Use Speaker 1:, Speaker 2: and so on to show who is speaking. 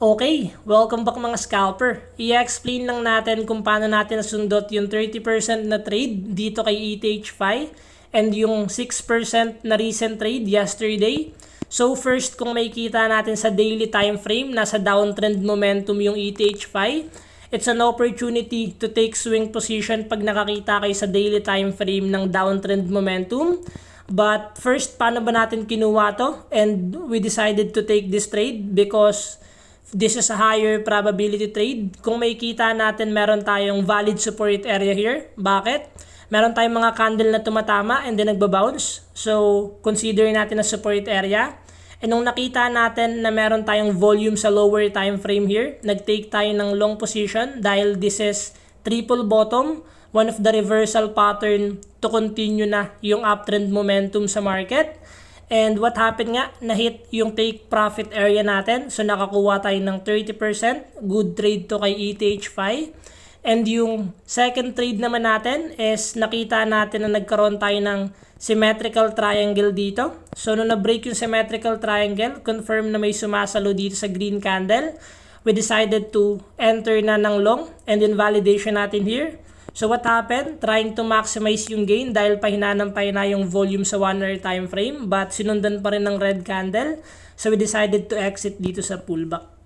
Speaker 1: Okay, welcome back mga scalper. I-explain lang natin kung paano natin nasundot yung 30% na trade dito kay ETH5 and yung 6% na recent trade yesterday. So first, kung makikita natin sa daily time frame, nasa downtrend momentum yung ETH5. It's an opportunity to take swing position pag nakakita kayo sa daily time frame ng downtrend momentum. But first, paano ba natin kinuha to? And we decided to take this trade because this is a higher probability trade. Kung makikita natin, meron tayong valid support area here. Bakit? Meron tayong mga candle na tumatama and then nagbabounce. So, consider natin na support area. And nung nakita natin na meron tayong volume sa lower time frame here, nag-take tayo ng long position dahil this is triple bottom, one of the reversal pattern to continue na yung uptrend momentum sa market. And what happened nga, na-hit yung take profit area natin. So nakakuha tayo ng 30%. Good trade to kay ETH5. And yung second trade naman natin is nakita natin na nagkaroon tayo ng symmetrical triangle dito. So nung na-break yung symmetrical triangle, confirm na may sumasalo dito sa green candle. We decided to enter na ng long and then validation natin here. So what happened? Trying to maximize yung gain dahil pahinanang yung volume sa 1 hour time frame but sinundan pa rin ng red candle. So we decided to exit dito sa pullback.